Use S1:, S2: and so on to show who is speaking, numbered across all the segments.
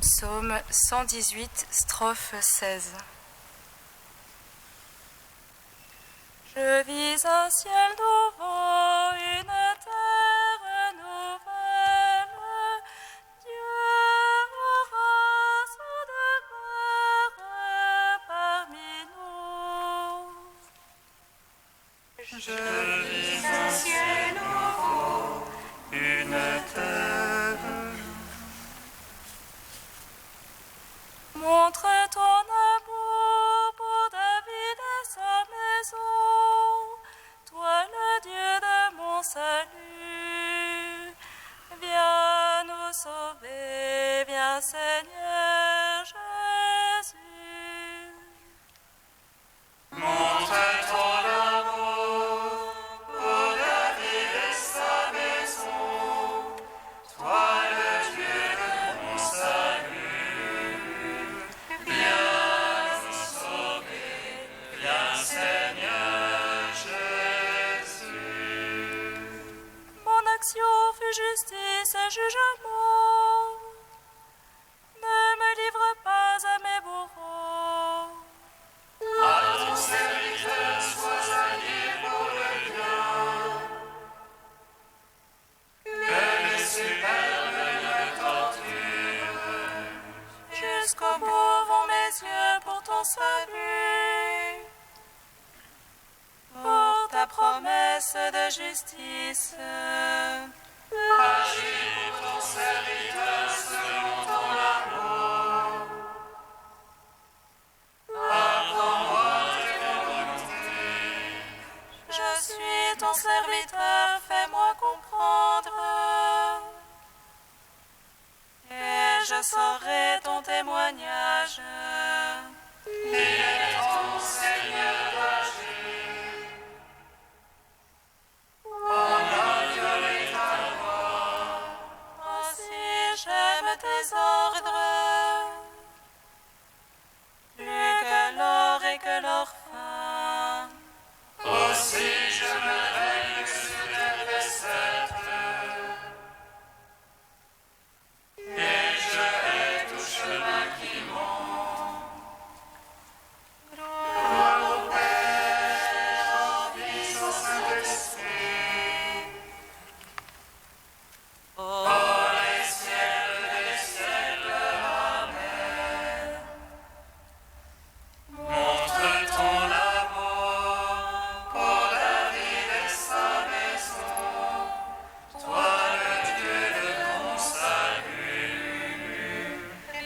S1: Psaume 118, strophe 16. Je vis un ciel nouveau, une terre nouvelle. Dieu aura son demeure parmi nous.
S2: Je vis un ciel nouveau, une terre.
S1: Montre ton amour pour David et sa maison, toi le Dieu de mon salut. Viens ce jugement. Ne me livre pas à mes bourreaux.
S2: À ton serviteur sois allié pour le bien. Que les superbes me torturent.
S1: Jusqu'au bout vont mes yeux pour ton salut. Pour ta promesse de justice.
S2: Agis pour ton serviteur selon ton amour. Apprends-moi tes volontés.
S1: Je suis ton serviteur, fais-moi comprendre. Et je saurai ton témoignage.
S2: Il est ton Seigneur d'agir. On a violé ta loi.
S1: Aussi j'aime tes ordres, plus que l'or et que l'orphin.
S2: Aussi je me règne sur tes préceptes. Et je hais tout chemin qui monte. Gloire au Père, au Fils, au Saint-Esprit.
S1: Oh,
S2: Les siècles des siècles. Amen. Montre ton amour pour David et sa maison. Toi le Dieu de mon salut.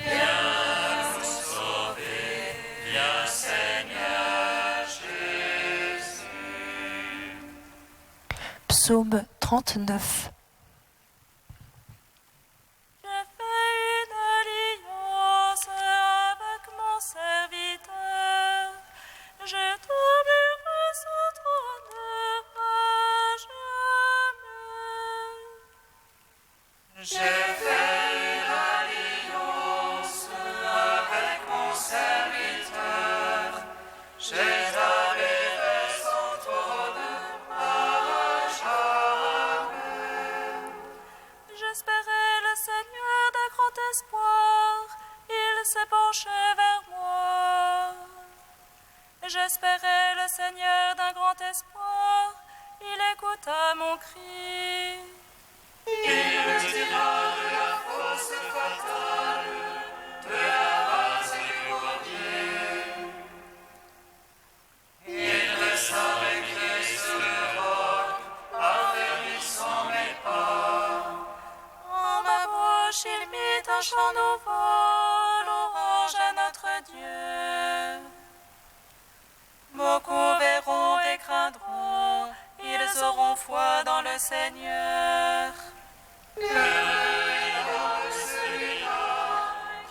S2: Viens nous sauver, viens Seigneur Jésus.
S3: Psaume 39.
S1: je fais une alliance avec mon serviteur. Je t'oublierai son trône à jamais.
S2: J'ai fait une alliance avec mon serviteur. J'établirai son trône à jamais.
S1: J'espérais le Seigneur d'un grand espoir, il s'est penché vers moi. J'espérais le Seigneur d'un grand espoir, il écouta mon cri.
S2: Il me tira de la fosse fatale, de la base du bourbier. Il dressa mes pieds sur le roc, affermissant mes pas.
S1: En ma bouche il mit un chant nouveau, louange à notre Dieu. Beaucoup verront et craindront, ils auront foi dans le Seigneur.
S2: Heureux celui-là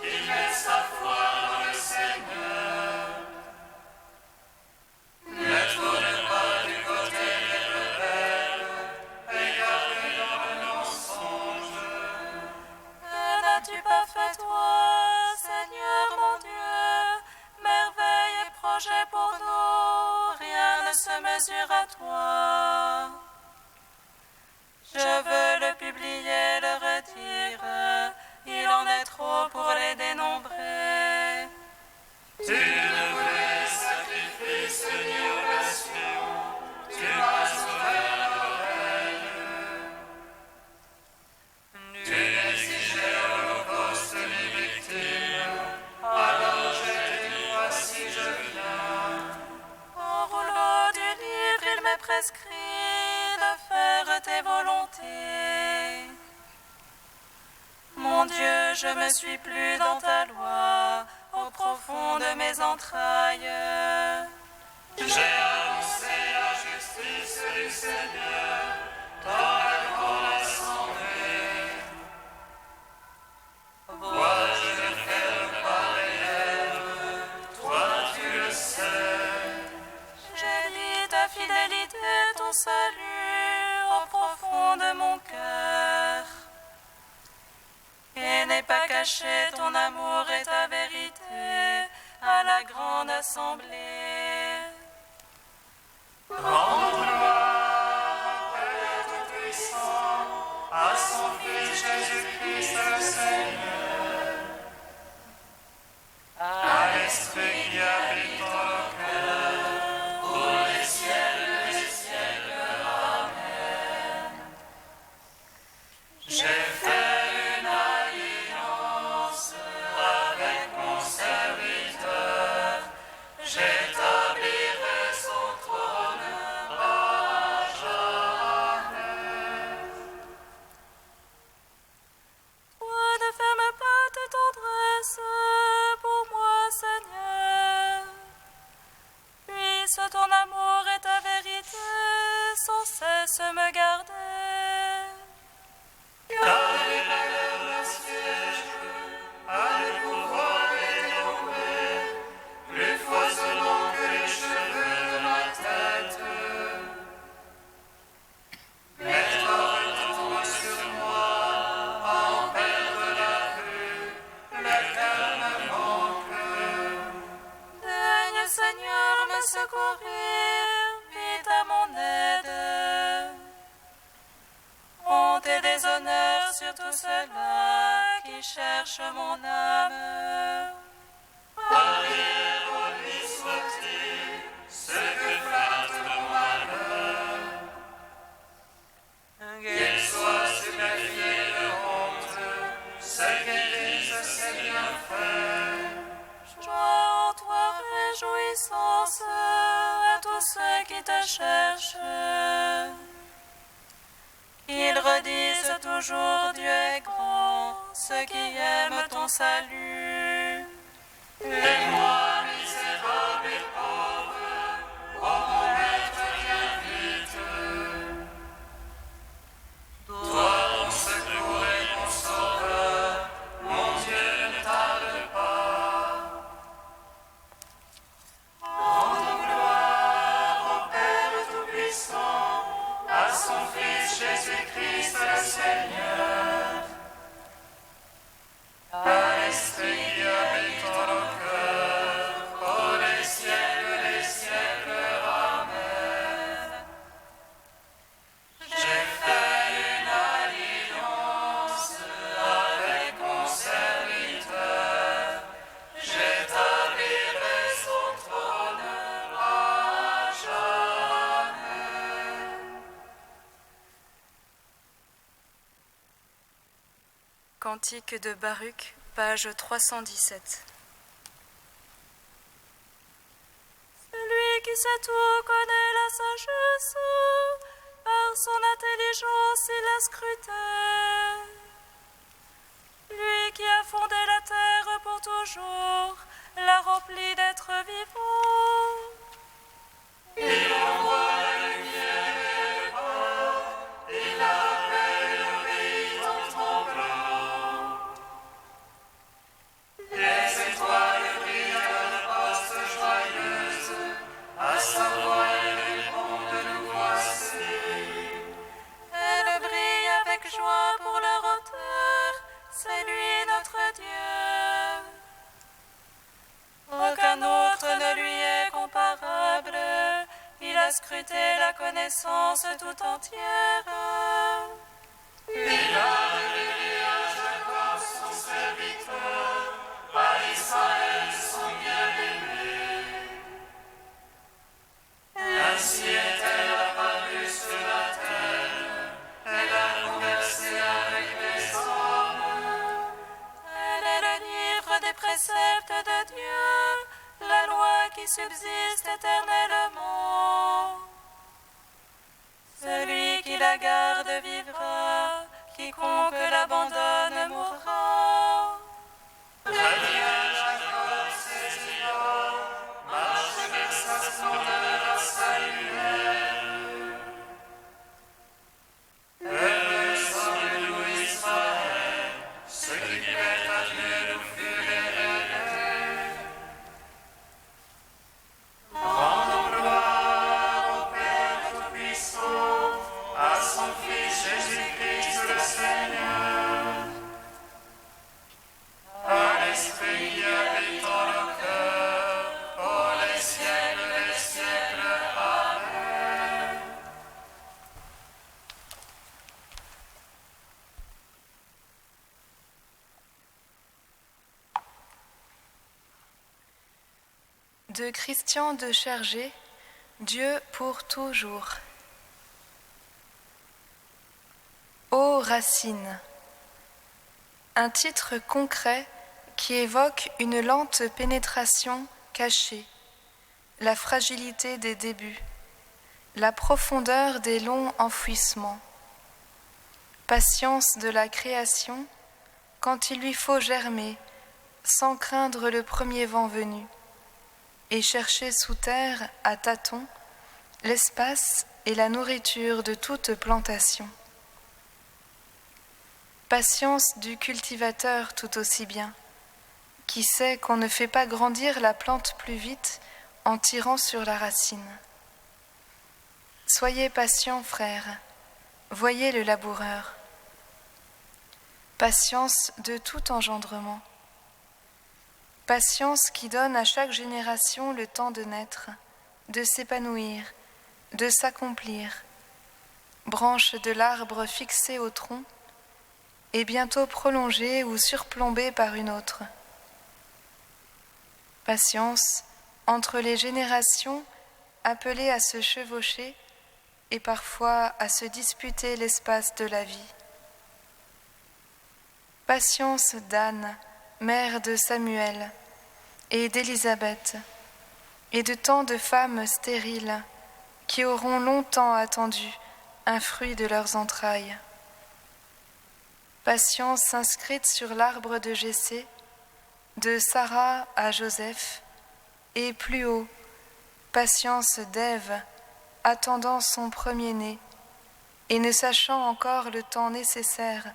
S2: qui met sa foi dans le Seigneur. Ne tourne pas du côté des rebelles, égaré dans le mensonge.
S1: Que n'as-tu pas fait toi, Seigneur mon Dieu? Merveille et projet pour nous, rien ne se mesure à toi. Je veux le publier, le redire, il en est trop pour les dénombrer.
S2: Tu ne voulais sacrifice ni oblation, tu m'as ouvert l'oreille. Tu n'exigeais holocauste ni victime, alors j'ai dit voici je viens.
S1: Au rouleau du livre, il m'est prescrit de faire tes volontés. Mon Dieu, je me suis plu dans ta loi, au profond de mes entrailles.
S2: J'ai annoncé la justice du Seigneur dans la grande assemblée. Vois, je ne ferme pas les lèvres, toi tu le sais.
S1: J'ai dit ta fidélité, ton salut, au profond de mon cœur. Et n'aie pas caché ton amour et ta vérité à la grande assemblée.
S2: Rends gloire au Père Tout-Puissant, à son Fils Esprit qui habite dans nos cœurs, pour les siècles des siècles. Amen. J'ai fait une alliance avec mon serviteur, j'établirai son trône à jamais.
S1: Toi ne ferme pas tes tendresses pour moi, Seigneur. Puisse ton amour et ta vérité sans cesse me garder.
S2: Car les malheurs d'un siège a le pouvoir d'étomber, plus foisonnant que les cheveux de ma tête. Mais toi retombe sur moi, à en perdre la vue, le cœur me manque.
S1: Daigne, Seigneur, me secourir, vite à mon aide. Honte et déshonneur sur tous ceux-là qui cherchent mon âme.
S2: Arrière au lit soit-il, ce que flatte mon malheur. Qu'il soit stupéfié de honte, ce qu'ils disent c'est bien fait.
S1: Joie en toi, réjouissance à tous ceux qui te cherchent. Qu'ils redisent toujours Dieu est grand, ceux qui aiment ton salut.
S2: Et moi, misérable et pauvre, ô mon maître, viens vite. Toi, mon secours et mon sauveur, mon Dieu, ne tarde pas. Rendons gloire au Père Tout-Puissant, à son Fils Jésus-Christ le Seigneur. Par l'Esprit qui habite en nos cœurs, pour les siècles des siècles. Amen. J'ai fait une alliance avec mon serviteur, j'établirai son trône à jamais.
S4: Cantique de Baruch, page 317.
S1: Celui qui sait tout connaît la sagesse, par son intelligence il a scruté. Lui qui a fondé la terre pour toujours, l'a remplie d'êtres vivants.
S2: Il envoie la lumière et le vent, il appelle le pays en tremblant. Les étoiles brillent à leur poste joyeuse, à sa voix elles répondent nous voici.
S1: Elle brille avec joie pour leur auteur, c'est lui notre Dieu. Aucun autre ne lui est comparable, il a scruté la connaissance tout entière.
S2: Il a révélé à Jacob son serviteur, à Israël son bien-aimé. Ainsi est-elle apparue sur la terre, elle a conversé avec les hommes.
S1: Elle est le livre des préceptes de Dieu, la loi qui subsiste éternellement. Celui qui la garde vivra, quiconque l'abandonne mourra.
S2: Reviens Jacob, ses idoles, marche vers sa splendeur saluaire. Heureux sommes-nous Israël, ceux qui mettent à Dieu nous furent révélés. Rendons gloire au Père Tout-Puissant, à son Fils Jésus-Christ le Seigneur.
S4: De Christian de Chergé, Dieu pour toujours. Ô racine, un titre concret qui évoque une lente pénétration cachée, la fragilité des débuts, la profondeur des longs enfouissements. Patience de la création quand il lui faut germer, sans craindre le premier vent venu, et chercher sous terre, à tâtons, l'espace et la nourriture de toute plantation. Patience du cultivateur tout aussi bien, qui sait qu'on ne fait pas grandir la plante plus vite en tirant sur la racine. Soyez patients, frères, voyez le laboureur. Patience de tout engendrement. Patience qui donne à chaque génération le temps de naître, de s'épanouir, de s'accomplir, branche de l'arbre fixée au tronc, et bientôt prolongée ou surplombée par une autre. Patience entre les générations appelées à se chevaucher et parfois à se disputer l'espace de la vie. Patience d'Anne, mère de Samuel, et d'Élisabeth, et de tant de femmes stériles qui auront longtemps attendu un fruit de leurs entrailles. Patience inscrite sur l'arbre de Jessé, de Sarah à Joseph, et plus haut, patience d'Ève, attendant son premier-né, et ne sachant encore le temps nécessaire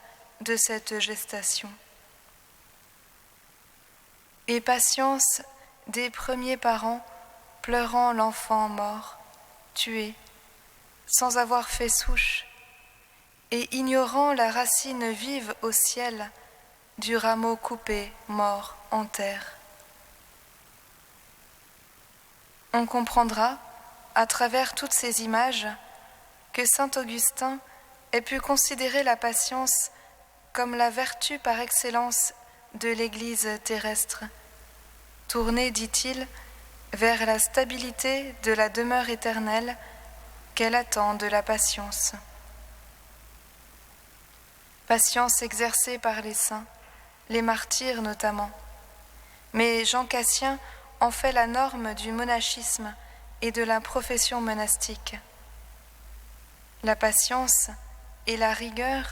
S4: de cette gestation. Et patience des premiers parents pleurant l'enfant mort, tué, sans avoir fait souche, et ignorant la racine vive au ciel du rameau coupé, mort en terre. On comprendra, à travers toutes ces images, que saint Augustin ait pu considérer la patience comme la vertu par excellence de l'Église terrestre, tournée, dit-il, vers la stabilité de la demeure éternelle qu'elle attend de la patience. Patience exercée par les saints, les martyrs notamment. Mais Jean Cassien en fait la norme du monachisme et de la profession monastique. La patience et la rigueur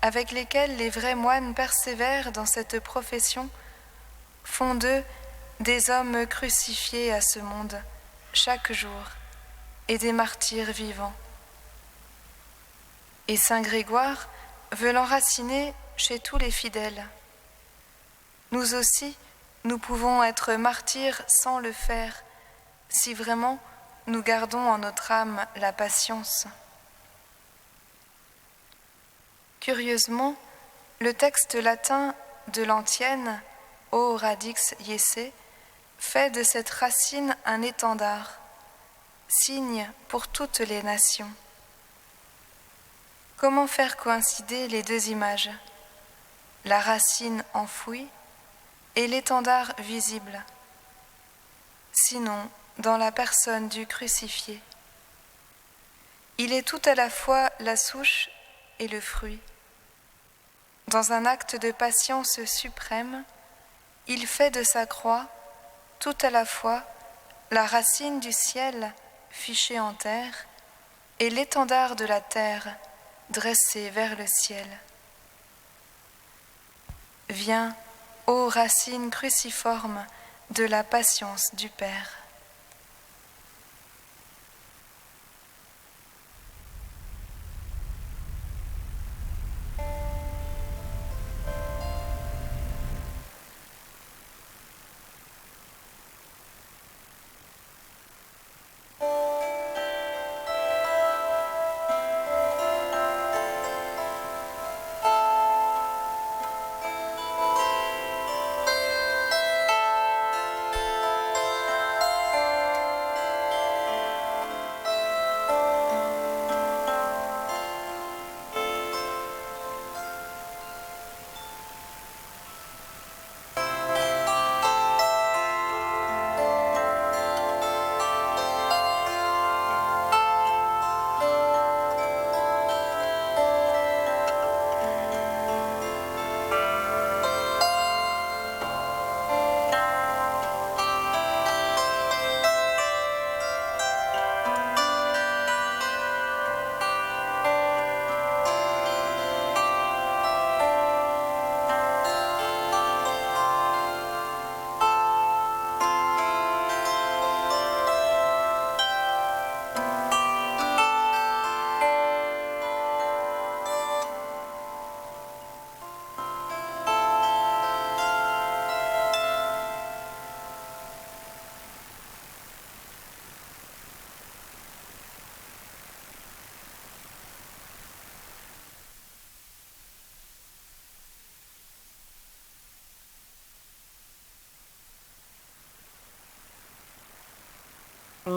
S4: avec lesquelles les vrais moines persévèrent dans cette profession font d'eux des hommes crucifiés à ce monde chaque jour et des martyrs vivants. Et saint Grégoire veut l'enraciner chez tous les fidèles. Nous aussi, nous pouvons être martyrs sans le faire, si vraiment nous gardons en notre âme la patience. Curieusement, le texte latin de l'antienne, O radix Iese, fait de cette racine un étendard, signe pour toutes les nations. Comment faire coïncider les deux images, la racine enfouie et l'étendard visible, sinon dans la personne du crucifié? Il est tout à la fois la souche et le fruit. Dans un acte de patience suprême, il fait de sa croix tout à la fois la racine du ciel fichée en terre et l'étendard de la terre dressé vers le ciel. Viens, ô racine cruciforme de la patience du Père.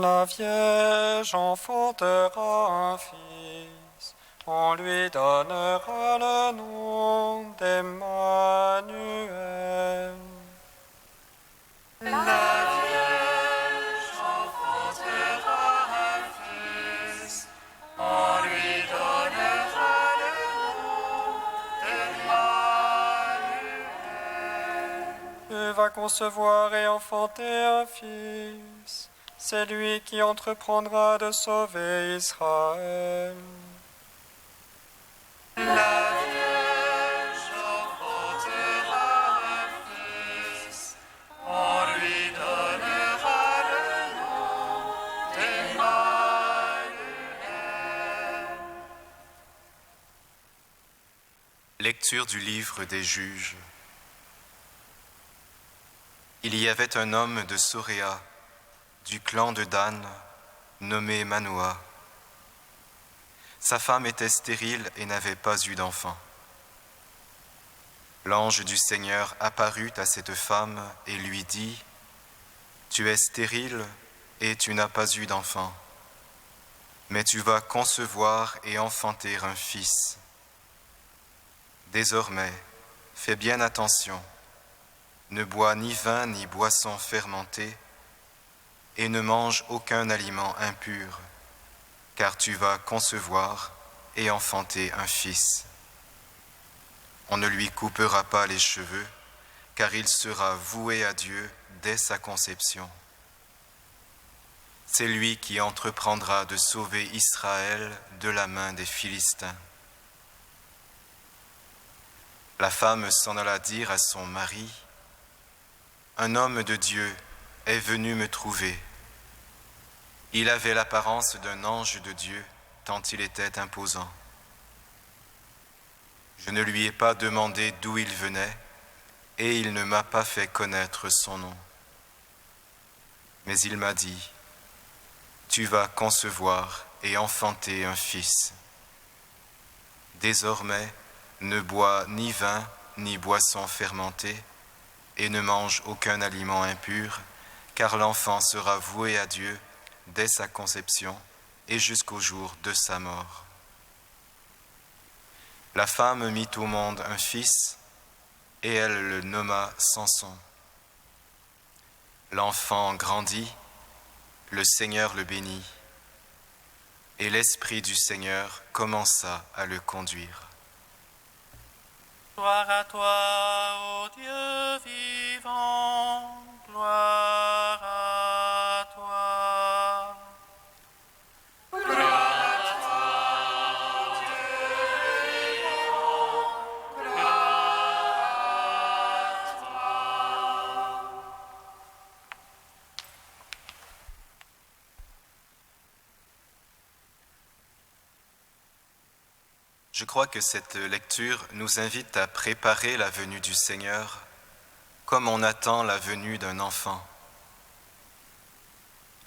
S5: La Vierge enfantera un fils, on lui donnera le nom d'Emmanuel.
S2: La Vierge enfantera un fils, on lui donnera le nom d'Emmanuel.
S5: Tu vas concevoir et enfanter un fils, c'est lui qui entreprendra de sauver Israël.
S2: La Vierge enfantera un fils, on lui donnera le nom d'Emmanuel.
S6: Lecture du livre des Juges. Il y avait un homme de Soréa, du clan de Dan, nommé Manoah. Sa femme était stérile et n'avait pas eu d'enfant. L'ange du Seigneur apparut à cette femme et lui dit : « Tu es stérile et tu n'as pas eu d'enfant, mais tu vas concevoir et enfanter un fils. Désormais, fais bien attention, ne bois ni vin ni boisson fermentée, et ne mange aucun aliment impur, car tu vas concevoir et enfanter un fils. On ne lui coupera pas les cheveux, car il sera voué à Dieu dès sa conception. C'est lui qui entreprendra de sauver Israël de la main des Philistins. » La femme s'en alla dire à son mari : « Un homme de Dieu est venu me trouver. Il avait l'apparence d'un ange de Dieu, tant il était imposant. Je ne lui ai pas demandé d'où il venait, et il ne m'a pas fait connaître son nom. Mais il m'a dit : Tu vas concevoir et enfanter un fils. Désormais, ne bois ni vin ni boisson fermentée, et ne mange aucun aliment impur, car l'enfant sera voué à Dieu dès sa conception et jusqu'au jour de sa mort. La femme mit au monde un fils, et elle le nomma Samson. L'enfant grandit, le Seigneur le bénit, et l'Esprit du Seigneur commença à le conduire.
S2: Gloire à toi, ô Dieu vivant, gloire à toi. Gloire à toi, ô Dieu vivant, gloire à toi.
S6: Je crois que cette lecture nous invite à préparer la venue du Seigneur comme on attend la venue d'un enfant.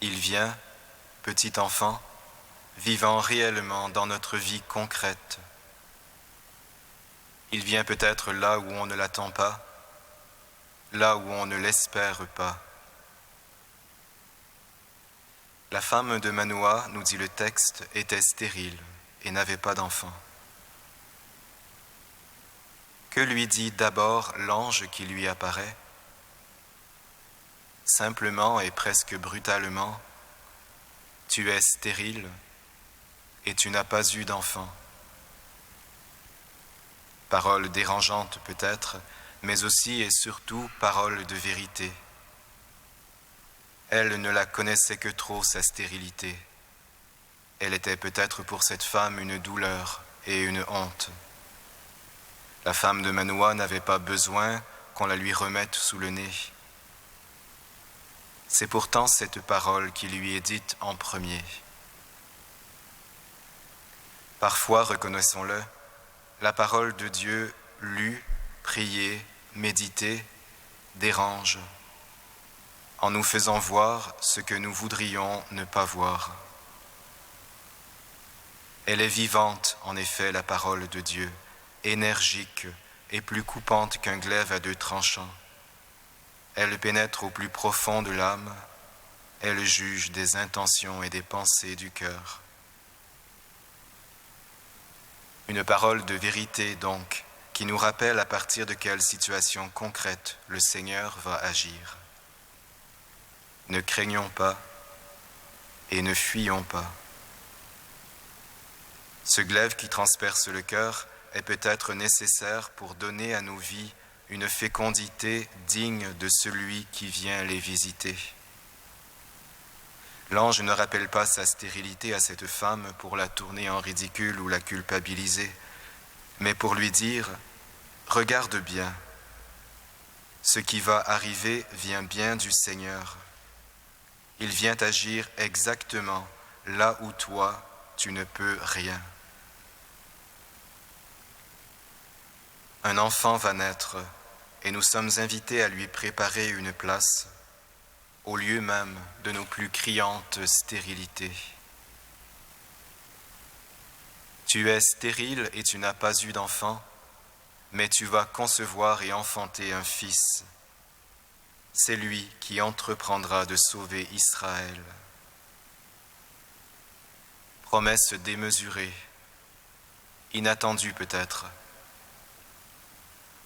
S6: Il vient, petit enfant, vivant réellement dans notre vie concrète. Il vient peut-être là où on ne l'attend pas, là où on ne l'espère pas. La femme de Manoah, nous dit le texte, était stérile et n'avait pas d'enfant. Que lui dit d'abord l'ange qui lui apparaît ? Simplement et presque brutalement, « Tu es stérile et tu n'as pas eu d'enfant. » Parole dérangeante peut-être, mais aussi et surtout parole de vérité. Elle ne la connaissait que trop, sa stérilité. Elle était peut-être pour cette femme une douleur et une honte. La femme de Manoah n'avait pas besoin qu'on la lui remette sous le nez. C'est pourtant cette parole qui lui est dite en premier. Parfois, reconnaissons-le, la parole de Dieu, lue, priée, méditée, dérange, en nous faisant voir ce que nous voudrions ne pas voir. Elle est vivante, en effet, la parole de Dieu, énergique et plus coupante qu'un glaive à deux tranchants. Elle pénètre au plus profond de l'âme, est le juge des intentions et des pensées du cœur. Une parole de vérité donc, qui nous rappelle à partir de quelle situation concrète le Seigneur va agir. Ne craignons pas et ne fuyons pas. Ce glaive qui transperce le cœur est peut-être nécessaire pour donner à nos vies une fécondité digne de celui qui vient les visiter. L'ange ne rappelle pas sa stérilité à cette femme pour la tourner en ridicule ou la culpabiliser, mais pour lui dire « Regarde bien, ce qui va arriver vient bien du Seigneur. Il vient agir exactement là où toi, tu ne peux rien. » Un enfant va naître et nous sommes invités à lui préparer une place au lieu même de nos plus criantes stérilités. Tu es stérile et tu n'as pas eu d'enfant, mais tu vas concevoir et enfanter un fils. C'est lui qui entreprendra de sauver Israël. Promesse démesurée, inattendue peut-être.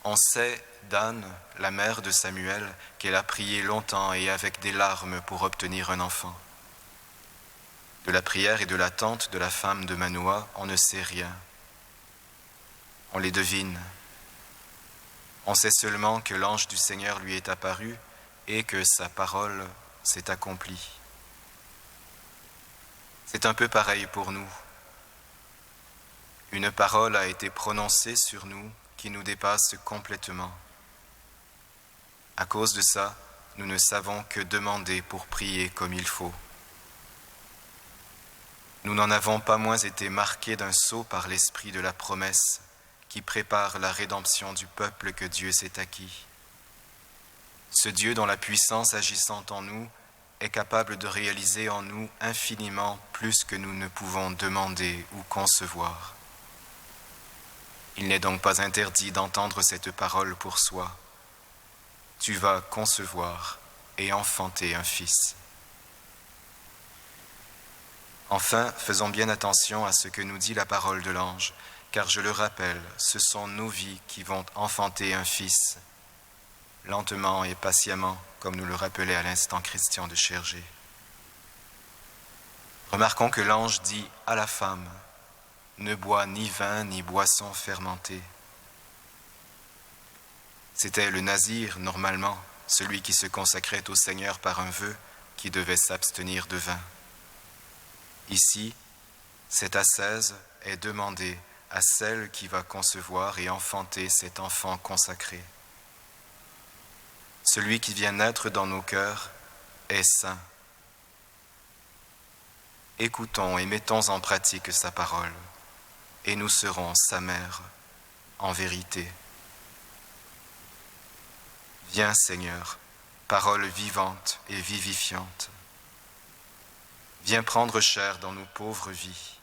S6: On sait d'Anne, la mère de Samuel, qu'elle a prié longtemps et avec des larmes pour obtenir un enfant. De la prière et de l'attente de la femme de Manoah, on ne sait rien. On les devine. On sait seulement que l'ange du Seigneur lui est apparu et que sa parole s'est accomplie. C'est un peu pareil pour nous. Une parole a été prononcée sur nous qui nous dépasse complètement. À cause de ça, nous ne savons que demander pour prier comme il faut. Nous n'en avons pas moins été marqués d'un sceau par l'esprit de la promesse qui prépare la rédemption du peuple que Dieu s'est acquis. Ce Dieu dont la puissance agissant en nous est capable de réaliser en nous infiniment plus que nous ne pouvons demander ou concevoir. Il n'est donc pas interdit d'entendre cette parole pour soi. Tu vas concevoir et enfanter un fils. Enfin, faisons bien attention à ce que nous dit la parole de l'ange, car je le rappelle, ce sont nos vies qui vont enfanter un fils, lentement et patiemment, comme nous le rappelait à l'instant Christian de Chergé. Remarquons que l'ange dit à la femme, ne bois ni vin ni boisson fermentée. C'était le nazir, normalement, celui qui se consacrait au Seigneur par un vœu, qui devait s'abstenir de vin. Ici, cette ascèse est demandée à celle qui va concevoir et enfanter cet enfant consacré. Celui qui vient naître dans nos cœurs est saint. Écoutons et mettons en pratique sa parole, et nous serons sa mère, en vérité. Viens, Seigneur, parole vivante et vivifiante. Viens prendre chair dans nos pauvres vies.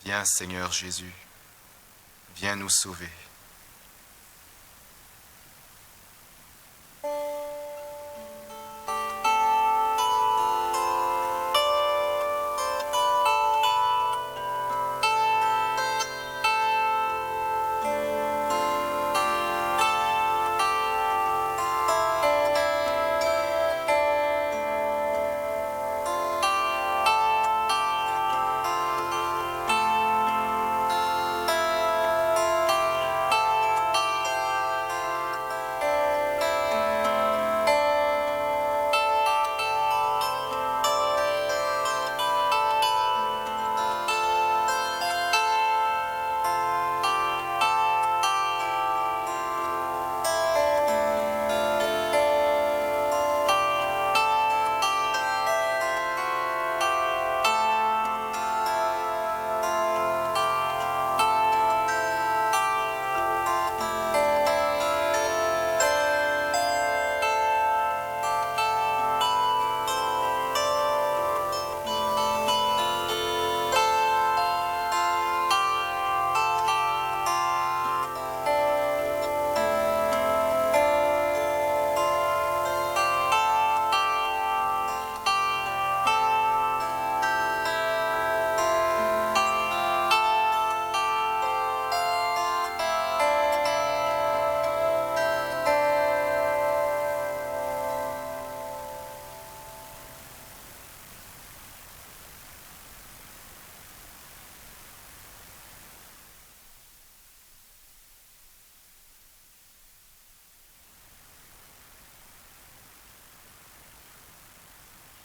S6: Viens, Seigneur Jésus, viens nous sauver.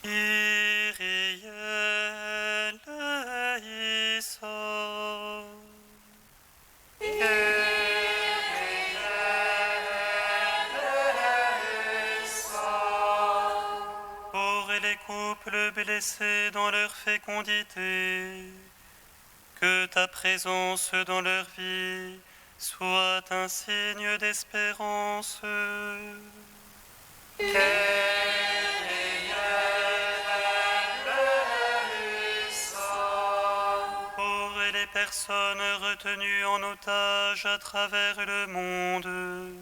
S7: Kyrie eleison. Pour les couples blessés dans leur fécondité, que ta présence dans leur vie soit un signe d'espérance. Pour les personnes retenues en otage à travers le monde,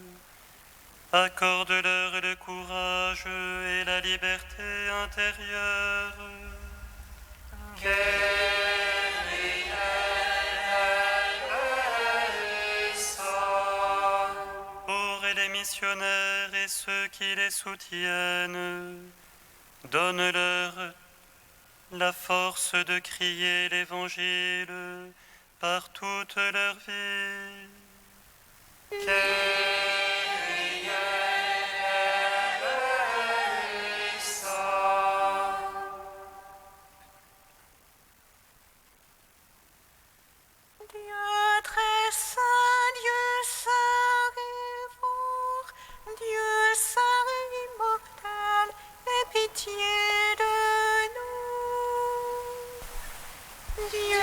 S7: accorde-leur le courage et la liberté intérieure. Pour les missionnaires et ceux qui les soutiennent, donne-leur la force de crier l'Évangile par toute leur vie.
S3: Dieu très saint, Dieu saint et fort, Dieu saint et immortel, aie pitié de nous. Dieu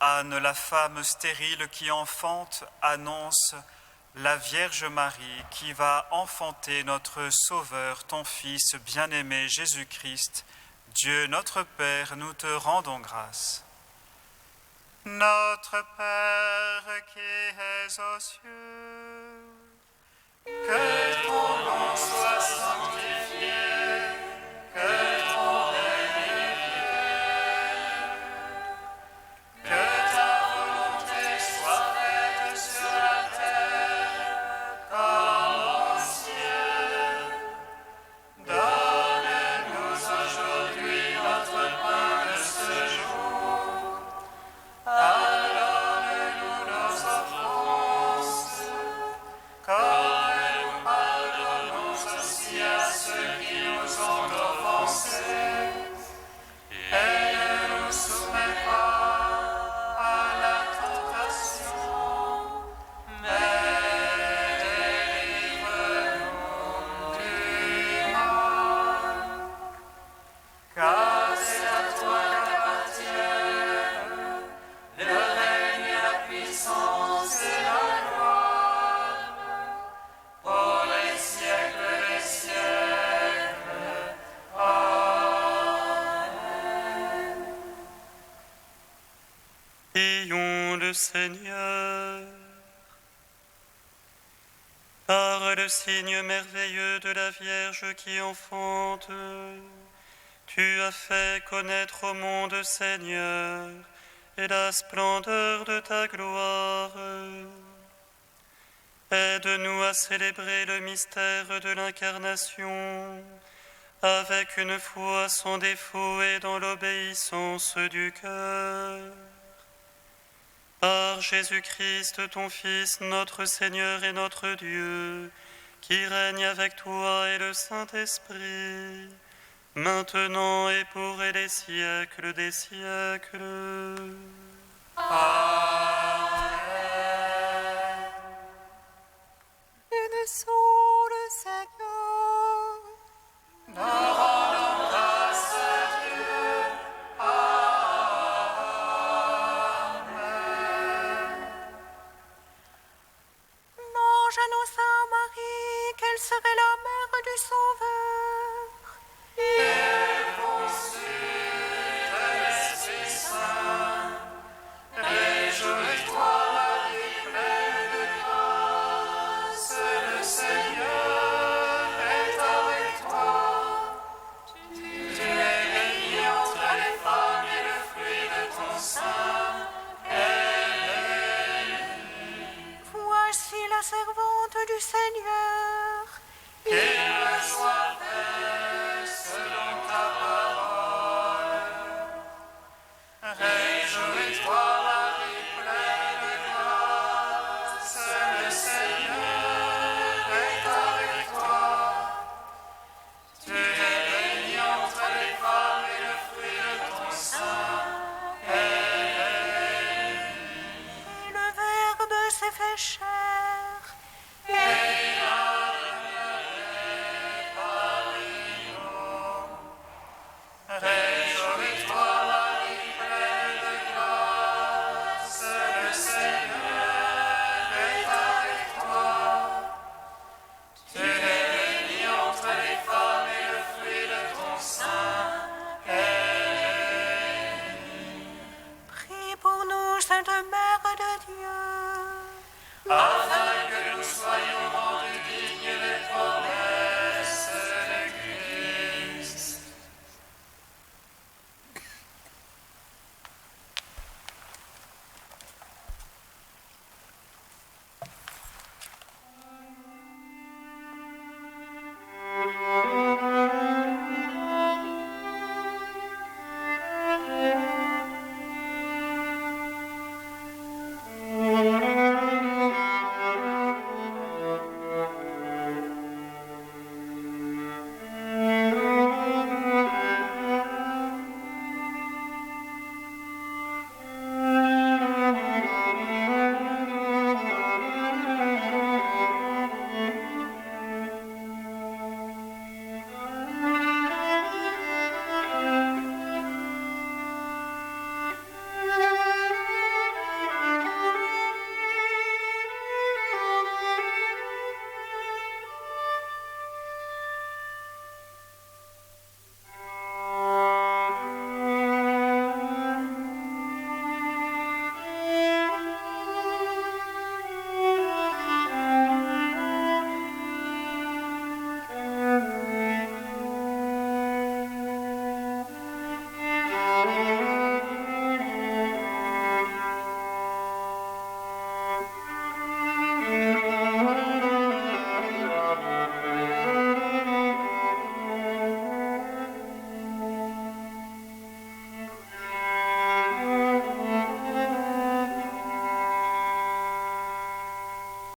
S8: Anne, la femme stérile qui enfante, annonce la Vierge Marie qui va enfanter notre Sauveur, ton Fils bien-aimé Jésus-Christ. Dieu notre Père, nous te rendons grâce. Notre Père qui es aux cieux, que ton nom soit sanctifié, que ton règne vienne, que ta volonté soit faite sur la terre comme au ciel. Donne-nous aujourd'hui notre pain de ce jour. Pardonne-nous nos offenses, comme nous pardonnons aussi à ceux qui nous ont offensés. Et ne nous soumets pas à la tentation, mais délivre-nous du mal. Car c'est à toi qu'appartiennent le règne, la puissance et la gloire, pour les siècles des siècles. Amen.
S7: Prions le Seigneur. Par le signe merveilleux de la Vierge qui enfante, tu as fait connaître au monde, Seigneur, et la splendeur de ta gloire. Aide-nous à célébrer le mystère de l'incarnation avec une foi sans défaut et dans l'obéissance du cœur. Par Jésus-Christ, ton Fils, notre Seigneur et notre Dieu, qui règne avec toi et le Saint-Esprit, maintenant et pour les siècles des siècles.
S3: Bénissons le Seigneur.
S2: Nous rendons grâce à Dieu. Amen.
S3: L'ange annonça à Marie qu'elle serait la mère du Sauveur.
S2: Et conçut de l'Esprit Saint. Réjouis-toi, Marie, pleine de grâce, le Seigneur est avec toi. Tu es bénie entre les femmes et le fruit de ton sein est béni.
S3: Voici la servante du Seigneur.